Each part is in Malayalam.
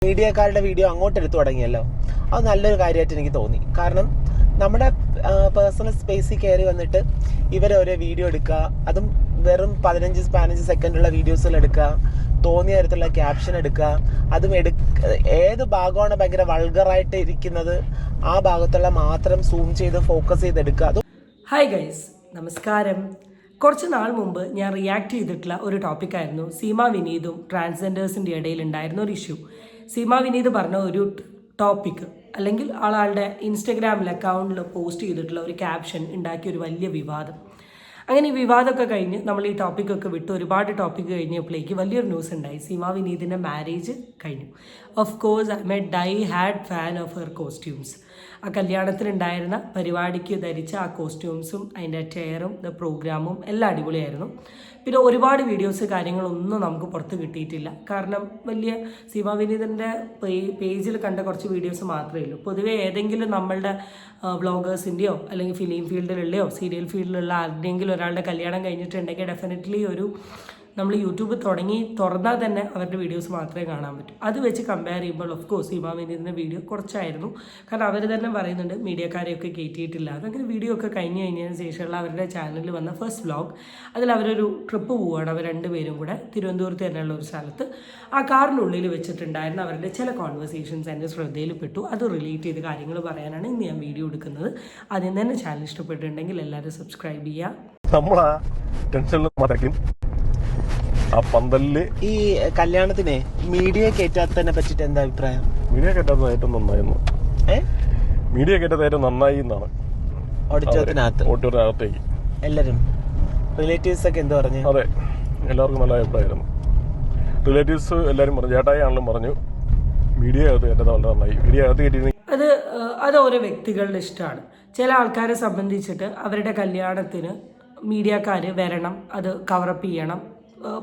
മീഡിയക്കാരുടെ വീഡിയോ അങ്ങോട്ട് എടുത്തു തുടങ്ങിയല്ലോ, അത് നല്ലൊരു കാര്യമായിട്ട് എനിക്ക് തോന്നി. കാരണം നമ്മുടെ പേഴ്സണൽ സ്പേസിൽ കയറി വന്നിട്ട് ഇവരോരോ വീഡിയോ എടുക്കുക, അതും വെറും 15 സെക്കൻഡുള്ള വീഡിയോസിൽ എടുക്കുക, തോന്നിയ തരത്തിലുള്ള ക്യാപ്ഷൻ എടുക്കുക, അതും ഏത് ഭാഗമാണ് ഭയങ്കര വൾഗറായിട്ട് ഇരിക്കുന്നത് ആ ഭാഗത്തുള്ള മാത്രം സൂം ചെയ്ത് ഫോക്കസ് ചെയ്തെടുക്കുക. അതും ഹായ് ഗൈസ്, നമസ്കാരം. കുറച്ച് നാൾ മുമ്പ് ഞാൻ റിയാക്ട് ചെയ്തിട്ടുള്ള ഒരു ടോപ്പിക്കായിരുന്നു സീമ വിനീതും ട്രാൻസ്ജെൻഡേഴ്സിൻ്റെ ഇടയിൽ ഉണ്ടായിരുന്ന ഒരു ഇഷ്യൂ. സീമ വിനീത് പറഞ്ഞ ഒരു ടോപ്പിക്ക് അല്ലെങ്കിൽ ആളുടെ ഇൻസ്റ്റഗ്രാമിൽ അക്കൗണ്ടിൽ പോസ്റ്റ് ചെയ്തിട്ടുള്ള ഒരു ക്യാപ്ഷൻ ഉണ്ടാക്കിയ ഒരു വലിയ വിവാദം. അങ്ങനെ ഈ വിവാദമൊക്കെ കഴിഞ്ഞ് നമ്മൾ ഈ ടോപ്പിക്കൊക്കെ വിട്ട് ഒരുപാട് ടോപ്പിക്ക് കഴിഞ്ഞപ്പോഴേക്ക് വലിയൊരു ന്യൂസ് ഉണ്ടായി. സീമ വിനീതിൻ്റെ മാരേജ് കഴിഞ്ഞു. Of course I am a die hard fan of her costumes. ആ കല്യാണത്തിനുണ്ടായിരുന്ന പരിപാടിക്ക് ധരിച്ച ആ കോസ്റ്റ്യൂംസും അതിൻ്റെ ചെയറും പ്രോഗ്രാമും എല്ലാം അടിപൊളിയായിരുന്നു. പിന്നെ ഒരുപാട് വീഡിയോസ് കാര്യങ്ങളൊന്നും നമുക്ക് പുറത്ത് കിട്ടിയിട്ടില്ല. കാരണം വലിയ സീമ വിനീതിൻ്റെ പേജിൽ കണ്ട കുറച്ച് വീഡിയോസ് മാത്രമേ ഉള്ളൂ. പൊതുവേ ഏതെങ്കിലും നമ്മളുടെ വ്ളോഗേഴ്സിൻ്റെയോ അല്ലെങ്കിൽ ഫിലിം ഫീൽഡിലുള്ളയോ സീരിയൽ ഫീൽഡിലുള്ള ആരുടെയെങ്കിലും ഒരാളുടെ കല്യാണം കഴിഞ്ഞിട്ടുണ്ടെങ്കിൽ ഡെഫിനറ്റ്ലി നമ്മൾ യൂട്യൂബ് തുറന്നാൽ തന്നെ അവരുടെ വീഡിയോസ് മാത്രമേ കാണാൻ പറ്റൂ. അത് വെച്ച് കമ്പയർ ചെയ്യുമ്പോൾ ഓഫ് കോഴ്സ് സീമ വിനീതിൻ്റെ വീഡിയോ കുറച്ചായിരുന്നു. കാരണം അവർ തന്നെ പറയുന്നുണ്ട് മീഡിയക്കാരെയൊക്കെ കയറ്റിയിട്ടില്ല. അതങ്ങനെ വീഡിയോ ഒക്കെ കഴിഞ്ഞതിന് ശേഷമുള്ള അവരുടെ ചാനലിൽ വന്ന ഫസ്റ്റ് വ്ളോഗ്, അതിൽ അവരൊരു ട്രിപ്പ് പോവുകയാണ്. അവർ രണ്ടുപേരും കൂടെ തിരുവനന്തപുരത്ത് തന്നെയുള്ള ഒരു സ്ഥലത്ത് ആ കാറിനുള്ളിൽ വെച്ചിട്ടുണ്ടായിരുന്ന അവരുടെ ചില കോൺവെർസേഷൻസ് എൻ്റെ ശ്രദ്ധയിൽപ്പെട്ടു. അത് റിലേറ്റ് ചെയ്ത് കാര്യങ്ങൾ പറയാനാണ് ഇന്ന് ഞാൻ വീഡിയോ എടുക്കുന്നത്. ആദ്യം തന്നെ ചാനൽ ഇഷ്ടപ്പെട്ടിട്ടുണ്ടെങ്കിൽ എല്ലാവരും സബ്സ്ക്രൈബ് ചെയ്യുക. നമ്മളാ ടെൻഷനിൽ ആ പന്തലില് ഈ കല്യാണത്തിനെ മീഡിയ കയറ്റാത്തതിനെ പറ്റിട്ട് എന്താ അഭിപ്രായം? മീഡിയ കയറ്റാത്തത് ഏറ്റവും നന്നായിരുന്നു. മീഡിയ കയറ്റാത്തത് ഏറ്റവും നന്നായി എന്നാണ്. ഓഡിറ്റോറിയത്തിനകത്തേക്ക് എല്ലാരും റിലേറ്റീവ്സ് ഒക്കെ എന്ത് പറഞ്ഞു? അതെ, എല്ലാവർക്കും നല്ല അഭിപ്രായമായിരുന്നു. റിലേറ്റീവ്സ് എല്ലാവരും പറഞ്ഞു, ചേട്ടായി ആണെങ്കിലും പറഞ്ഞു മീഡിയ അകത്ത് കയറ്റാത്ത വളരെ നന്നായി. മീഡിയ അകത്ത് കയറ്റി അത് ഓരോ വ്യക്തികളുടെ ഇഷ്ടമാണ്. ചില ആൾക്കാരെ സംബന്ധിച്ചിട്ട് അവരുടെ കല്യാണത്തിന് മീഡിയക്കാർ വരണം, അത് കവറപ്പ് ചെയ്യണം,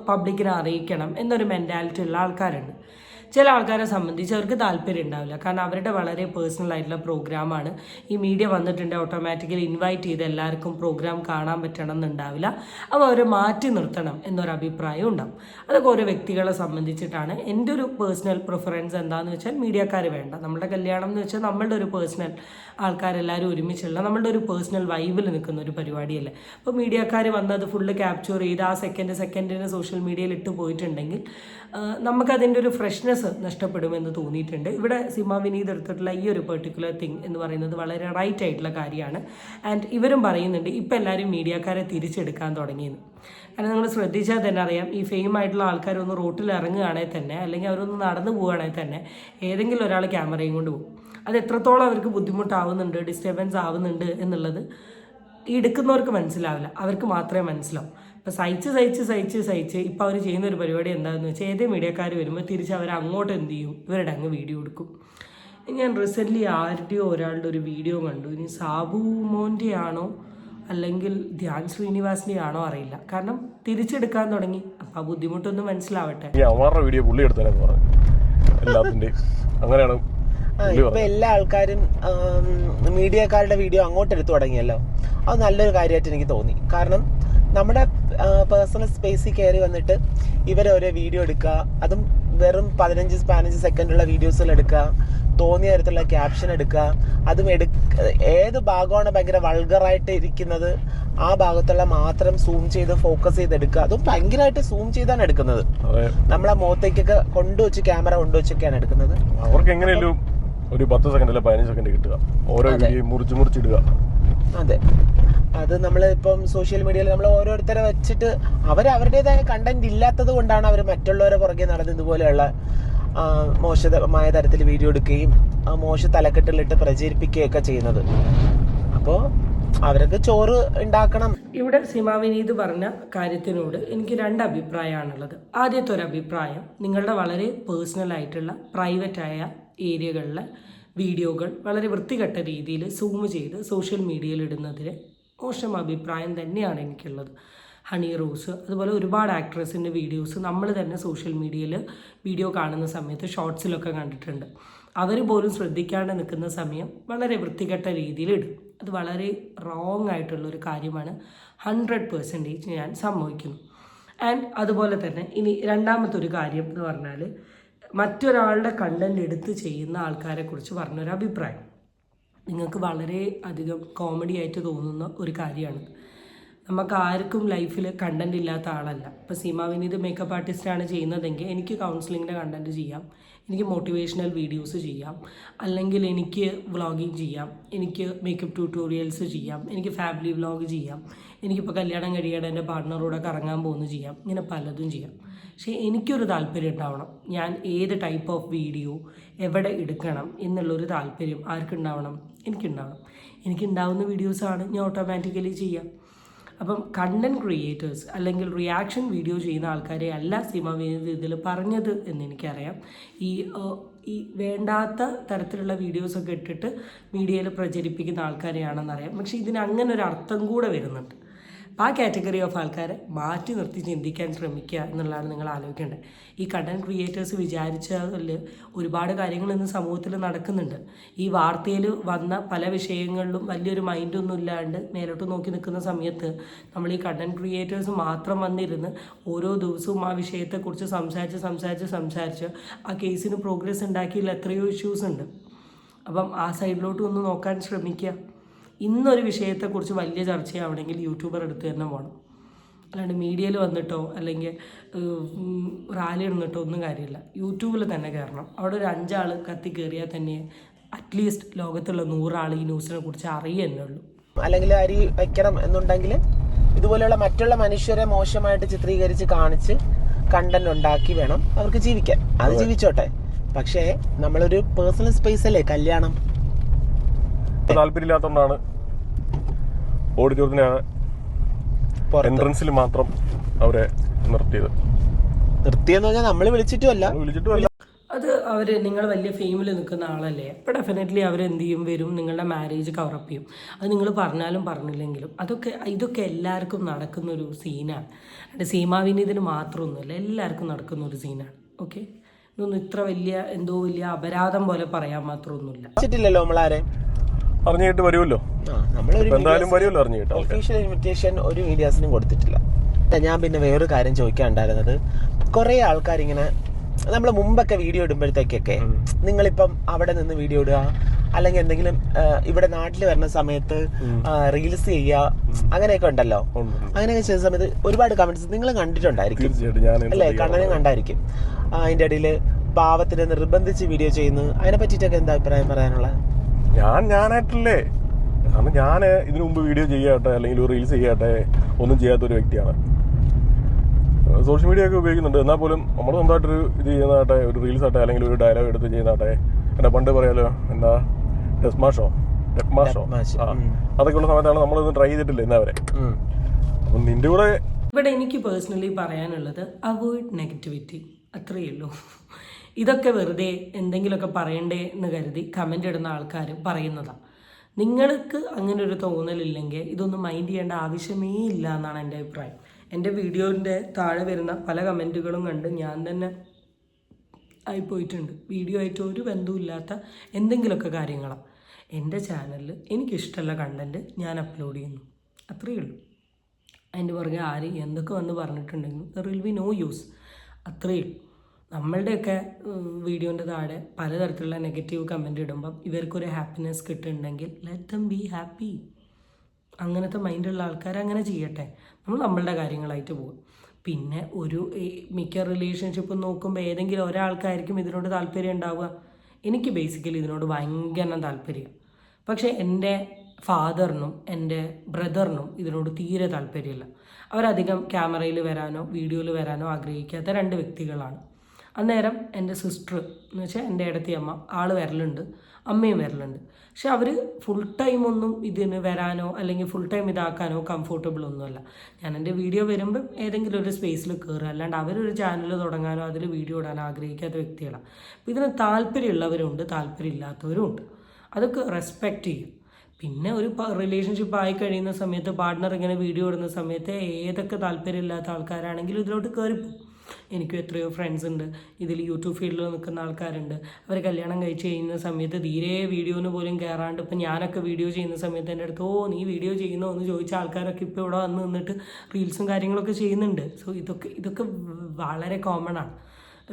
പബ്ലിക്കിനെ അറിയിക്കണം എന്നൊരു മെൻറ്റാലിറ്റി ഉള്ള ആൾക്കാരുണ്ട്. ചില ആൾക്കാരെ സംബന്ധിച്ച് അവർക്ക് താല്പര്യം ഉണ്ടാവില്ല. കാരണം അവരുടെ വളരെ പേഴ്സണൽ ആയിട്ടുള്ള പ്രോഗ്രാമാണ്. ഈ മീഡിയ വന്നിട്ടുണ്ട് ഓട്ടോമാറ്റിക്കലി ഇൻവൈറ്റ് ചെയ്ത് എല്ലാവർക്കും പ്രോഗ്രാം കാണാൻ പറ്റണം എന്നുണ്ടാവില്ല. അപ്പോൾ അവരെ മാറ്റി നിർത്തണം എന്നൊരു അഭിപ്രായം ഉണ്ടാവും. അതൊക്കെ ഓരോ വ്യക്തികളെ സംബന്ധിച്ചിട്ടാണ്. എൻ്റെ ഒരു പേഴ്സണൽ പ്രിഫറൻസ് എന്താണെന്ന് വെച്ചാൽ മീഡിയക്കാർ വേണ്ട. നമ്മുടെ കല്യാണം എന്ന് വെച്ചാൽ നമ്മളുടെ ഒരു പേഴ്സണൽ ആൾക്കാരെല്ലാവരും ഒരുമിച്ചുള്ള നമ്മളുടെ ഒരു പേഴ്സണൽ വൈബിൽ നിൽക്കുന്ന ഒരു പരിപാടിയല്ലേ. അപ്പോൾ മീഡിയക്കാർ വന്നത് ഫുള്ള് ക്യാപ്ചർ ചെയ്ത് ആ സെക്കൻഡിന് സോഷ്യൽ മീഡിയയിൽ ഇട്ട് പോയിട്ടുണ്ടെങ്കിൽ നമുക്കതിൻ്റെ ഒരു ഫ്രഷ്നെസ് നഷ്ടപ്പെടുമെന്ന് തോന്നിയിട്ടുണ്ട്. ഇവിടെ സീമ വിനീത് എടുത്തിട്ടുള്ള ഈ ഒരു പെർട്ടിക്കുലർ തിങ് എന്ന് പറയുന്നത് വളരെ റൈറ്റ് ആയിട്ടുള്ള കാര്യമാണ്. ആൻഡ് ഇവരും പറയുന്നുണ്ട് ഇപ്പം എല്ലാവരും മീഡിയക്കാരെ തിരിച്ചെടുക്കാൻ തുടങ്ങിയെന്ന്. കാരണം നിങ്ങൾ ശ്രദ്ധിച്ചാൽ തന്നെ അറിയാം, ഈ ഫെയിം ആയിട്ടുള്ള ആൾക്കാരൊന്ന് റോട്ടിൽ ഇറങ്ങുകയാണെങ്കിൽ തന്നെ അല്ലെങ്കിൽ അവരൊന്ന് നടന്നു പോവുകയാണെങ്കിൽ തന്നെ ഏതെങ്കിലും ഒരാൾ ക്യാമറയും കൊണ്ട് പോകും. അത് എത്രത്തോളം അവർക്ക് ബുദ്ധിമുട്ടാവുന്നുണ്ട്, ഡിസ്റ്റർബൻസ് ആവുന്നുണ്ട് എന്നുള്ളത് ഈ എടുക്കുന്നവർക്ക് മനസ്സിലാവില്ല, അവർക്ക് മാത്രമേ മനസ്സിലാവും. ഇപ്പോൾ സഹിച്ച് ഇപ്പോൾ അവർ ചെയ്യുന്ന ഒരു പരിപാടി എന്താണെന്ന് വെച്ചാൽ ഏതേ മീഡിയക്കാർ വരുമ്പോൾ തിരിച്ച് അവർ അങ്ങോട്ട് എന്ത് ചെയ്യും, ഇവരുടെ അങ്ങ് വീഡിയോ എടുക്കും. ഞാൻ റീസെൻ്റ്ലി ആരുടെയോ ഒരാളുടെ ഒരു വീഡിയോ കണ്ടു. ഇനി സാബു മോൻ്റെ ആണോ അല്ലെങ്കിൽ ധ്യാൻ ശ്രീനിവാസിൻ്റെ ആണോ അറിയില്ല. കാരണം തിരിച്ചെടുക്കാൻ തുടങ്ങി. അപ്പോൾ ആ ബുദ്ധിമുട്ടൊന്നും മനസ്സിലാവട്ടെ. അവരുടെ വീഡിയോ പുള്ളി എടുത്തതെന്ന് പറഞ്ഞു എല്ലാത്തിൻ്റെയും അങ്ങനെയാണ്. ഇപ്പൊ എല്ലാ ആൾക്കാരും മീഡിയക്കാരുടെ വീഡിയോ അങ്ങോട്ട് എടുത്തു തുടങ്ങിയല്ലോ, അത് നല്ലൊരു കാര്യമായിട്ട് എനിക്ക് തോന്നി. കാരണം നമ്മുടെ പേഴ്സണൽ സ്പേസിൽ കയറി വന്നിട്ട് ഇവരോരോ വീഡിയോ എടുക്കുക, അതും വെറും 15 സെക്കൻഡുള്ള വീഡിയോസിൽ എടുക്കുക, തോന്നിയ തരത്തിലുള്ള ക്യാപ്ഷൻ എടുക്കുക, അതും ഏത് ഭാഗമാണ് ഭയങ്കര വൾഗറായിട്ട് ഇരിക്കുന്നത് ആ ഭാഗത്തുള്ള മാത്രം സൂം ചെയ്ത് ഫോക്കസ് ചെയ്തെടുക്കുക. അതും ഭയങ്കരമായിട്ട് സൂം ചെയ്താണ് എടുക്കുന്നത്. നമ്മളെ മുഖത്തേക്കൊക്കെ ക്യാമറ കൊണ്ടുവച്ചൊക്കെയാണ് എടുക്കുന്നത്. അവർക്ക് എങ്ങനെയല്ലോ ഒരു 10 സെക്കൻഡ് അല്ല 15 സെക്കൻഡ് കിട്ടുക, ഓരോ വീഡിയോ മുറിച്ചിടുക. അതെ, അത് നമ്മൾ ഇപ്പം സോഷ്യൽ മീഡിയയിൽ നമ്മൾ ഓരോരുത്തരെ വെച്ചിട്ട് അവരുടേതായ കണ്ടന്റ് ഇല്ലാത്തത് കൊണ്ടാണ് അവർ മറ്റുള്ളവരെ പുറകെ നടന്ന് ഇതുപോലെയുള്ള മോശമായ തരത്തിൽ വീഡിയോ എടുക്കുകയും മോശ തലക്കെട്ടിലിട്ട് പ്രചരിപ്പിക്കുകയൊക്കെ ചെയ്യുന്നത്. അപ്പോൾ അവർക്ക് ചോറ് ഉണ്ടാക്കണം. ഇവിടെ സീമ വിനീത് പറഞ്ഞ കാര്യത്തിനോട് എനിക്ക് 2 അഭിപ്രായമാണുള്ളത്. ആദ്യത്തെ ഒരു അഭിപ്രായം, നിങ്ങളുടെ വളരെ പേഴ്സണൽ ആയിട്ടുള്ള പ്രൈവറ്റായ ഏരിയകളിലെ വീഡിയോകൾ വളരെ വൃത്തികെട്ട രീതിയിൽ സൂം ചെയ്ത് സോഷ്യൽ മീഡിയയിൽ ഇടുന്നതിന് മോശം അഭിപ്രായം തന്നെയാണ് എനിക്കുള്ളത്. ഹണി റോസ് അതുപോലെ ഒരുപാട് ആക്ട്രസിൻ്റെ വീഡിയോസ് നമ്മൾ തന്നെ സോഷ്യൽ മീഡിയയിൽ വീഡിയോ കാണുന്ന സമയത്ത് ഷോർട്സിലൊക്കെ കണ്ടിട്ടുണ്ട്. അവർ പോലും ശ്രദ്ധിക്കാണ്ട് നിൽക്കുന്ന സമയം വളരെ വൃത്തികെട്ട രീതിയിൽ ഇടും. അത് വളരെ റോങ് ആയിട്ടുള്ളൊരു കാര്യമാണ്. 100% ഞാൻ സമ്മതിക്കുന്നു. ആൻഡ് അതുപോലെ തന്നെ ഇനി രണ്ടാമത്തെ ഒരു കാര്യം എന്ന് പറഞ്ഞാൽ മറ്റൊരാളുടെ കണ്ടന്റ് എടുത്ത് ചെയ്യുന്ന ആൾക്കാരെ കുറിച്ച് പറഞ്ഞൊരു അഭിപ്രായം. നിങ്ങൾക്ക് വളരെ അധികം കോമഡി ആയിട്ട് തോന്നുന്ന ഒരു കാര്യമാണ്. നമുക്ക് ആർക്കും ലൈഫിൽ കണ്ടന്റ് ഇല്ലാത്ത ആളല്ല. ഇപ്പോൾ സീമ വിനീത് മേക്കപ്പ് ആർട്ടിസ്റ്റാണ് ചെയ്യുന്നതെങ്കിൽ എനിക്ക് കൗൺസിലിങ്ങിൻ്റെ കണ്ടന്റ് ചെയ്യാം, എനിക്ക് മോട്ടിവേഷണൽ വീഡിയോസ് ചെയ്യാം, അല്ലെങ്കിൽ എനിക്ക് വ്ളോഗിങ് ചെയ്യാം, എനിക്ക് മേക്കപ്പ് ട്യൂട്ടോറിയൽസ് ചെയ്യാം, എനിക്ക് ഫാമിലി വ്ളോഗ് ചെയ്യാം, എനിക്കിപ്പോൾ കല്യാണം കഴിയാതെ എൻ്റെ പാർട്ട്ണറോടെ കറങ്ങാൻ പോകുന്നു ചെയ്യാം, ഇങ്ങനെ പലതും ചെയ്യാം. പക്ഷേ എനിക്കൊരു താല്പര്യം ഉണ്ടാവണം. ഞാൻ ഏത് ടൈപ്പ് ഓഫ് വീഡിയോ എവിടെ എടുക്കണം എന്നുള്ളൊരു താല്പര്യം ആർക്കുണ്ടാവണം? എനിക്കുണ്ടാവണം. എനിക്കുണ്ടാവുന്ന വീഡിയോസാണ് ഞാൻ ഓട്ടോമാറ്റിക്കലി ചെയ്യാം. അപ്പം കണ്ടൻറ് ക്രിയേറ്റേഴ്സ് അല്ലെങ്കിൽ റിയാക്ഷൻ വീഡിയോ ചെയ്യുന്ന ആൾക്കാരെ അല്ല സീമ വിനീത് ഇതിൽ പറഞ്ഞത് എന്ന് എനിക്കറിയാം. ഈ വേണ്ടാത്ത തരത്തിലുള്ള വീഡിയോസൊക്കെ ഇട്ടിട്ട് മീഡിയയിൽ പ്രചരിപ്പിക്കുന്ന ആൾക്കാരെയാണെന്നറിയാം. പക്ഷേ ഇതിന് അങ്ങനെ ഒരു അർത്ഥം കൂടെ വരുന്നുണ്ട്. ആ കാറ്റഗറി ഓഫ് ആൾക്കാരെ മാറ്റി നിർത്തി ചിന്തിക്കാൻ ശ്രമിക്കുക എന്നുള്ളതാണ് നിങ്ങൾ ആലോചിക്കേണ്ടത്. ഈ കണ്ടൻറ് ക്രിയേറ്റേഴ്സ് വിചാരിച്ചതിൽ ഒരുപാട് കാര്യങ്ങൾ ഇന്ന് സമൂഹത്തിൽ നടക്കുന്നുണ്ട്. ഈ വാർത്തയിൽ വന്ന പല വിഷയങ്ങളിലും വലിയൊരു മൈൻഡൊന്നും ഇല്ലാണ്ട് മേലോട്ട് നോക്കി നിൽക്കുന്ന സമയത്ത് നമ്മൾ ഈ കണ്ടൻറ് ക്രിയേറ്റേഴ്സ് മാത്രം വന്നിരുന്ന് ഓരോ ദിവസവും ആ വിഷയത്തെക്കുറിച്ച് സംസാരിച്ച് ആ കേസിന് പ്രോഗ്രസ് ഉണ്ടാക്കിയതിൽ എത്രയോ ഇഷ്യൂസ് ഉണ്ട്. അപ്പം ആ സൈഡിലോട്ട് ഒന്ന് നോക്കാൻ ശ്രമിക്കുക. ഇന്നൊരു വിഷയത്തെക്കുറിച്ച് വലിയ ചർച്ചയാവണമെങ്കിൽ യൂട്യൂബർ എടുത്ത് തന്നെ പോകണം. അല്ലാണ്ട് മീഡിയയിൽ വന്നിട്ടോ അല്ലെങ്കിൽ റാലി ഇടുന്നിട്ടോ ഒന്നും കാര്യമില്ല. യൂട്യൂബിൽ തന്നെ കയറണം. അവിടെ ഒരു 5 ആൾ കത്തി കയറിയാൽ തന്നെ അറ്റ്ലീസ്റ്റ് ലോകത്തുള്ള 100 ആൾ ഈ ന്യൂസിനെ കുറിച്ച് അറിയുന്നേ ഉള്ളൂ. അല്ലെങ്കിൽ അരി വയ്ക്കണം എന്നുണ്ടെങ്കിൽ ഇതുപോലെയുള്ള മറ്റുള്ള മനുഷ്യരെ മോശമായിട്ട് ചിത്രീകരിച്ച് കാണിച്ച് കണ്ടന്റ് ഉണ്ടാക്കി വേണം അവർക്ക് ജീവിക്കാൻ. അത് ജീവിച്ചോട്ടെ. പക്ഷേ നമ്മളൊരു പേഴ്സണൽ സ്പേസ് അല്ലേ കല്യാണം. താല്പര്യമില്ലാത്തതുകൊണ്ടാണ് ഓഡിറ്റോറിയത്തിന്റെ എൻട്രൻസിൽ മാത്രം അവരെ നിർത്തിയെന്ന് പറഞ്ഞാൽ നമ്മൾ വിളിച്ചിട്ടുമല്ല. അത് അവർ നിങ്ങൾ വലിയ ഫെയിമിൽ നിൽക്കുന്ന ആളല്ലേ, അപ്പോൾ ഡെഫിനറ്റ്ലി അവരെന്ത് ചെയ്യും, വരും, നിങ്ങളുടെ മാരേജ് കവറപ്പ് ചെയ്യും. അത് നിങ്ങൾ പറഞ്ഞാലും പറഞ്ഞില്ലെങ്കിലും ഇതൊക്കെ എല്ലാവർക്കും നടക്കുന്നൊരു സീനാണ്. അത് സീമ വിനീതിന് മാത്രമൊന്നുമില്ല, എല്ലാവർക്കും നടക്കുന്ന ഒരു സീനാണ്. ഓക്കെ, ഇതൊന്നും ഇത്ര വലിയ അപരാധം പോലെ പറയാൻ മാത്രമൊന്നുമില്ല. നമ്മളാരെ അറിഞ്ഞിട്ട് വരുമല്ലോ, എന്തായാലും വരുമല്ലോ അറിഞ്ഞിട്ട്. ഒഫീഷ്യൽ ഇൻവിറ്റേഷൻ ഒരു മീഡിയാസിനും കൊടുത്തിട്ടില്ല. ഞാൻ പിന്നെ വേറൊരു കാര്യം ചോദിക്കാനുണ്ടായിരുന്നത്, കുറെ ആൾക്കാരിങ്ങനെ നമ്മൾ മുമ്പൊക്കെ വീഡിയോ ഇടുമ്പോഴത്തേക്കൊക്കെ നിങ്ങളിപ്പം അവിടെ നിന്ന് വീഡിയോ ഇടുക, അല്ലെങ്കിൽ എന്തെങ്കിലും ഇവിടെ നാട്ടിൽ വരുന്ന സമയത്ത് റീൽസ് ചെയ്യുക, അങ്ങനെയൊക്കെ ഉണ്ടല്ലോ. അങ്ങനെയൊക്കെ ചെയ്യുന്ന സമയത്ത് ഒരുപാട് കമന്റ്സ് നിങ്ങൾ കണ്ടിട്ടുണ്ടായിരിക്കും അല്ലേ? കണ്ണനും കണ്ടായിരിക്കും. അതിന്റെ ഇടയിൽ പാവത്തിനെ നിർബന്ധിച്ച് വീഡിയോ ചെയ്യുന്നു. അതിനെ പറ്റിയിട്ടൊക്കെ എന്താ അഭിപ്രായം പറയാനുള്ള? ഞാനായിട്ടല്ലേ, കാരണം ഞാൻ ഇതിനു മുമ്പ് വീഡിയോ ചെയ്യാട്ടെ അല്ലെങ്കിൽ റീൽസ് ചെയ്യാട്ടെ ഒന്നും ചെയ്യാത്തൊരു വ്യക്തിയാണ്. സോഷ്യൽ മീഡിയ ഒക്കെ ഉപയോഗിക്കുന്നുണ്ട്. എന്നാൽ പോലും നമ്മൾ സ്വന്തമായിട്ടൊരു ഇത് ചെയ്യുന്നതാട്ടെ, ഒരു റീൽസ് ആട്ടെ അല്ലെങ്കിൽ ഒരു ഡയലോഗ് എടുത്ത് ചെയ്യുന്നതാട്ടെ, എന്നാ പണ്ട് പറയാലോ, എന്താ ഡെക്മാഷോ അതൊക്കെ ഉള്ള സമയത്താണ് നമ്മളൊന്നും ട്രൈ ചെയ്തിട്ടില്ല ഇന്നവരെ. അപ്പം നിന്റെ കൂടെ ഇവിടെ എനിക്ക് പേഴ്സണലി പറയാനുള്ളത് അവോയ്ഡ് നെഗറ്റിവിറ്റി, അത്രയേ ഉള്ളൂ. ഇതൊക്കെ വെറുതെ എന്തെങ്കിലുമൊക്കെ പറയണ്ടേ എന്ന് കരുതി കമൻ്റ് ഇടുന്ന ആൾക്കാർ പറയുന്നതാണ്. നിങ്ങൾക്ക് അങ്ങനെ ഒരു തോന്നലില്ലെങ്കിൽ ഇതൊന്നും മൈൻഡ് ചെയ്യേണ്ട ആവശ്യമേ ഇല്ല എന്നാണ് എൻ്റെ അഭിപ്രായം. എൻ്റെ വീഡിയോൻ്റെ താഴെ വരുന്ന പല കമൻറ്റുകളും കണ്ട് ഞാൻ തന്നെ ആയിപ്പോയിട്ടുണ്ട്. വീഡിയോ ആയിട്ട് ഒരു ബന്ധവുമില്ലാത്ത എന്തെങ്കിലുമൊക്കെ കാര്യങ്ങളാണ്. എൻ്റെ ചാനലിൽ എനിക്കിഷ്ടമുള്ള കണ്ടൻറ്റ് ഞാൻ അപ്ലോഡ് ചെയ്യുന്നു, അത്രയേ ഉള്ളൂ. അതിൻ്റെ പുറകെ ആര് എന്തൊക്കെ വന്ന് പറഞ്ഞിട്ടുണ്ടെങ്കിലും there will be no use, അത്രയേ ഉള്ളൂ. നമ്മളുടെയൊക്കെ വീഡിയോൻ്റെ താഴെ പലതരത്തിലുള്ള നെഗറ്റീവ് കമൻറ്റ് ഇടുമ്പം ഇവർക്കൊരു ഹാപ്പിനെസ് കിട്ടുന്നുണ്ടെങ്കിൽ ലെറ്റ് ദം ബി ഹാപ്പി. അങ്ങനത്തെ മൈൻഡുള്ള ആൾക്കാർ അങ്ങനെ ചെയ്യട്ടെ, നമ്മളുടെ കാര്യങ്ങളായിട്ട് പോകും. പിന്നെ മിക്ക റിലേഷൻഷിപ്പും നോക്കുമ്പോൾ ഏതെങ്കിലും ഒരാൾക്കായിരിക്കും ഇതിനോട് താല്പര്യം ഉണ്ടാവുക. എനിക്ക് ബേസിക്കലി ഇതിനോട് ഭയങ്കര താല്പര്യം. പക്ഷേ എൻ്റെ ഫാദറിനും എൻ്റെ ബ്രദറിനും ഇതിനോട് തീരെ താല്പര്യമില്ല. അവരധികം ക്യാമറയിൽ വരാനോ വീഡിയോയിൽ വരാനോ ആഗ്രഹിക്കാത്ത 2 വ്യക്തികളാണ്. അന്നേരം എൻ്റെ സിസ്റ്റർ എന്ന് വെച്ചാൽ എൻ്റെ ഇടത്തി അമ്മ ആൾ വരലുണ്ട്, അമ്മയും വരലുണ്ട്. പക്ഷെ അവർ ഫുൾ ടൈം ഒന്നും ഇതിന് വരാനോ അല്ലെങ്കിൽ ഫുൾ ടൈം ഇതാക്കാനോ കംഫർട്ടബിൾ ഒന്നുമല്ല. ഞാൻ എൻ്റെ വീഡിയോ വരുമ്പം ഏതെങ്കിലും ഒരു സ്പേസിൽ കയറുക, അല്ലാണ്ട് അവരൊരു ചാനൽ തുടങ്ങാനോ അതിൽ വീഡിയോ ഇടാനോ ആഗ്രഹിക്കാത്ത വ്യക്തികളാണ്. അപ്പോൾ ഇതിന് താല്പര്യമുള്ളവരുണ്ട്, താല്പര്യമില്ലാത്തവരും ഉണ്ട്. അതൊക്കെ റെസ്പെക്റ്റ് ചെയ്യും. പിന്നെ ഒരു റിലേഷൻഷിപ്പ് ആയി കഴിയുന്ന സമയത്ത് പാർട്ട്ണർ ഇങ്ങനെ വീഡിയോ ഇടുന്ന സമയത്ത് ഏതൊക്കെ താല്പര്യമില്ലാത്ത ആൾക്കാരാണെങ്കിലും ഇതിലോട്ട് കയറിപ്പോകും. എനിക്കും എത്രയോ ഫ്രണ്ട്സ് ഉണ്ട് ഇതിൽ യൂട്യൂബ് ഫീൽഡിൽ നിൽക്കുന്ന ആൾക്കാരുണ്ട്. അവർ കല്യാണം കഴിച്ച് ചെയ്യുന്ന സമയത്ത് തീരെ വീഡിയോന് പോലും കയറാണ്ട്, ഇപ്പം ഞാനൊക്കെ വീഡിയോ ചെയ്യുന്ന സമയത്ത് എൻ്റെ അടുത്ത് നീ വീഡിയോ ചെയ്യുന്നോ എന്ന് ചോദിച്ച ആൾക്കാരൊക്കെ ഇപ്പോൾ ഇവിടെ വന്ന് നിന്നിട്ട് റീൽസും കാര്യങ്ങളൊക്കെ ചെയ്യുന്നുണ്ട്. സോ ഇതൊക്കെ വളരെ കോമൺ ആണ്.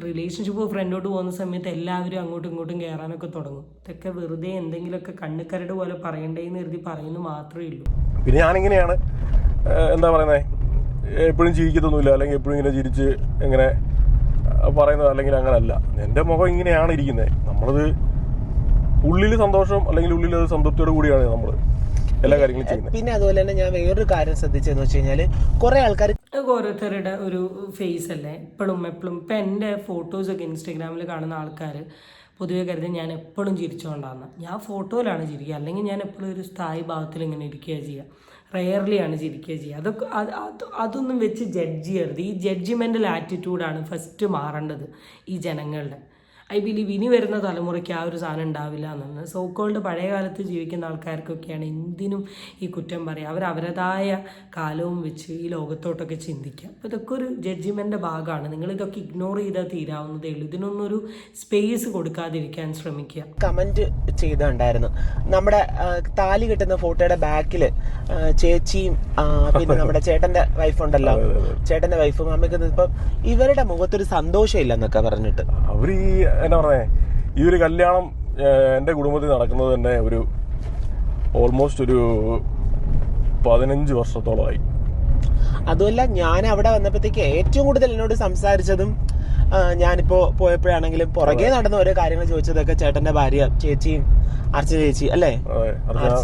റിലേഷൻഷിപ്പ് ഫ്രണ്ടോട്ട് പോകുന്ന സമയത്ത് എല്ലാവരും അങ്ങോട്ടും ഇങ്ങോട്ടും കയറാനൊക്കെ തുടങ്ങും. ഇതൊക്കെ വെറുതെ എന്തെങ്കിലുമൊക്കെ കണ്ണുകരട് പോലെ പറയണ്ടേന്ന് കരുതി പറയുന്നു മാത്രമേ ഉള്ളൂ. പിന്നെ ഞാനിങ്ങനെയാണ്, എന്താ പറയുന്നത്, എപ്പോഴും ചിരിക്കത്തൊന്നുമില്ല, അല്ലെങ്കിൽ എപ്പോഴും ഇങ്ങനെ ചിരിച്ച് ഇങ്ങനെ പറയുന്നത് അല്ലെങ്കിൽ അങ്ങനല്ല. എൻ്റെ മുഖം ഇങ്ങനെയാണ് ഇരിക്കുന്നത്. നമ്മളത് ഉള്ളിൽ സന്തോഷം അല്ലെങ്കിൽ ഉള്ളിൽ അത് സംതൃപ്തിയോട് കൂടിയാണ് നമ്മൾ എല്ലാ കാര്യങ്ങളും ചെയ്യുന്നത്. പിന്നെ അതുപോലെ തന്നെ ഞാൻ വേറൊരു കാര്യം ശ്രദ്ധിച്ചതെന്ന് വെച്ച് കഴിഞ്ഞാൽ കുറെ ആൾക്കാർ ഓരോരുത്തരുടെ ഒരു ഫേസ് അല്ലേ എപ്പോഴും ഇപ്പം എൻ്റെ ഫോട്ടോസൊക്കെ ഇൻസ്റ്റാഗ്രാമിൽ കാണുന്ന ആൾക്കാർ പൊതുവെ കരുതി ഞാൻ എപ്പോഴും ചിരിച്ചുകൊണ്ടാണ്. ഞാൻ ഫോട്ടോയിലാണ് ചിരിക്കുക, അല്ലെങ്കിൽ ഞാൻ എപ്പോഴും ഒരു സ്ഥായി ഭാവത്തിൽ ഇങ്ങനെ ഇരിക്കുക ചെയ്യുക. റെയർലി ആണ് ചിരിക്കുക ചെയ്യുക. അതൊക്കെ അതൊന്നും വെച്ച് ജഡ്ജ് ചെയ്യരുത്. ഈ ജഡ്ജിമെൻ്റൽ ആറ്റിറ്റ്യൂഡാണ് ഫസ്റ്റ് മാറേണ്ടത് ഈ ജനങ്ങളുടെ. ഐ ബിലീവ് ഇനി വരുന്ന തലമുറയ്ക്ക് ആ ഒരു സാധനം ഉണ്ടാവില്ല എന്നാണ്. സോക്കോൾഡ് പഴയ കാലത്ത് ജീവിക്കുന്ന ആൾക്കാർക്കൊക്കെയാണ് എന്തിനും ഈ കുറ്റം പറയുക. അവരവരതായ കാലവും വെച്ച് ഈ ലോകത്തോട്ടൊക്കെ ചിന്തിക്കുക. അപ്പോൾ ഇതൊക്കെ ഒരു ജഡ്ജിമെൻ്റെ ഭാഗമാണ്. നിങ്ങളിതൊക്കെ ഇഗ്നോർ ചെയ്താൽ തീരാവുന്നതേ ഉള്ളൂ. ഇതിനൊന്നൊരു സ്പേസ് കൊടുക്കാതിരിക്കാൻ ശ്രമിക്കുക. കമന്റ് ചെയ്തിട്ടുണ്ടായിരുന്നു നമ്മുടെ താലി കെട്ടുന്ന ഫോട്ടോയുടെ ബാക്കിൽ ചേച്ചിയും പിന്നെ നമ്മുടെ ചേട്ടന്റെ വൈഫ് ഉണ്ടല്ലോ, ചേട്ടന്റെ വൈഫും അമ്മയ്ക്ക് ഇപ്പം ഇവരുടെ മുഖത്തൊരു സന്തോഷം ഇല്ലെന്നൊക്കെ പറഞ്ഞിട്ട് അവർ ഈ എന്നാ പറഞ്ഞേ, ഈ ഒരു കല്യാണം എൻ്റെ കുടുംബത്തിൽ നടക്കുന്നത് തന്നെ ഒരു ഓൾമോസ്റ്റ് ഒരു 15 വർഷത്തോളമായി. അതുമല്ല, ഞാൻ അവിടെ വന്നപ്പോഴത്തേക്ക് ഏറ്റവും കൂടുതൽ എന്നോട് സംസാരിച്ചതും ഞാനിപ്പോ പോയപ്പോഴാണെങ്കിലും പുറകെ നടന്ന ഓരോ കാര്യങ്ങൾ ചോദിച്ചതൊക്കെ ചേട്ടന്റെ ഭാര്യ ചേച്ചിയും അർച്ചന ചേച്ചി അല്ലേ,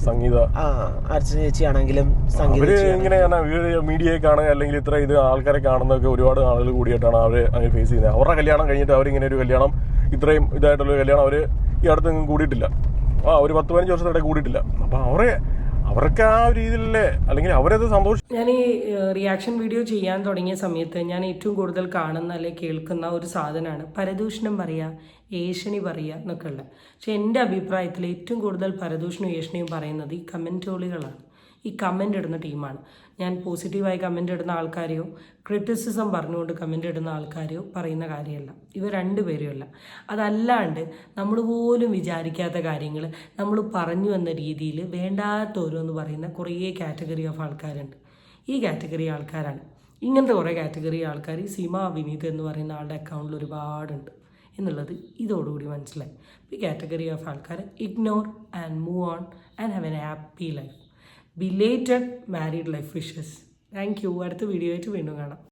സംഗീത അർച്ചന ചേച്ചി ആണെങ്കിലും അവര് ഇങ്ങനെയാണ് മീഡിയയെ കാണുക അല്ലെങ്കിൽ ഇത്ര ഇത് ആൾക്കാരെ കാണുന്നതൊക്കെ ഒരുപാട് ആളുകൾ കൂടിയിട്ടാണ് അവര് അങ്ങനെ ഫേസ് ചെയ്യുന്നത്. അവരുടെ കല്യാണം കഴിഞ്ഞിട്ട് അവരിങ്ങനെ ഒരു കല്യാണം ഇത്രയും ഇതായിട്ടുള്ള കല്യാണം അവര് ഈ അടുത്തൊന്നും കൂടിയിട്ടില്ല. ഒരു 10-15 വർഷത്തിടെ കൂടിയിട്ടില്ല. അപ്പൊ അവർക്ക് ആ ഒരു രീതിയിലല്ലേ, അല്ലെങ്കിൽ അവരത് സന്തോഷം. ഞാൻ ഈ റിയാക്ഷൻ വീഡിയോ ചെയ്യാൻ തുടങ്ങിയ സമയത്ത് ഞാൻ ഏറ്റവും കൂടുതൽ കാണുന്ന അല്ലെങ്കിൽ കേൾക്കുന്ന ഒരു സാധനമാണ് പരദൂഷണം പറയുക, ഏഷണി പറയുക എന്നൊക്കെ ഉള്ളത്. പക്ഷെ എൻ്റെ അഭിപ്രായത്തിൽ ഏറ്റവും കൂടുതൽ പരദൂഷണവും ഏഷണിയും പറയുന്നത് ഈ കമൻറ്റോളികളാണ്, ഈ കമൻ്റ് ഇടുന്ന ടീമാണ്. ഞാൻ പോസിറ്റീവായി കമൻ്റ് ഇടുന്ന ആൾക്കാരെയോ ക്രിറ്റിസിസം പറഞ്ഞുകൊണ്ട് കമൻ്റ് ഇടുന്ന ആൾക്കാരെയോ പറയുന്ന കാര്യമല്ല. ഇവ രണ്ടുപേരുമല്ല. അതല്ലാണ്ട് നമ്മൾ പോലും വിചാരിക്കാത്ത കാര്യങ്ങൾ നമ്മൾ പറഞ്ഞു എന്ന രീതിയിൽ വേണ്ടാത്തോരോന്ന് പറയുന്ന കുറേ കാറ്റഗറി ഓഫ് ആൾക്കാരുണ്ട്. ഈ കാറ്റഗറി ആൾക്കാരാണ്, ഇങ്ങനത്തെ കുറേ കാറ്റഗറി ആൾക്കാർ ഈ സീമ വിനീത് എന്ന് പറയുന്ന ആളുടെ അക്കൗണ്ടിൽ ഒരുപാടുണ്ട് എന്നുള്ളത് ഇതോടുകൂടി മനസ്സിലായി. ഈ കാറ്റഗറി ഓഫ് ആൾക്കാർ ignore and move on and have an happy life. Belated married life wishes. Thank you. അടുത്ത വീഡിയോ ആയിട്ട് വീണ്ടും കാണാം.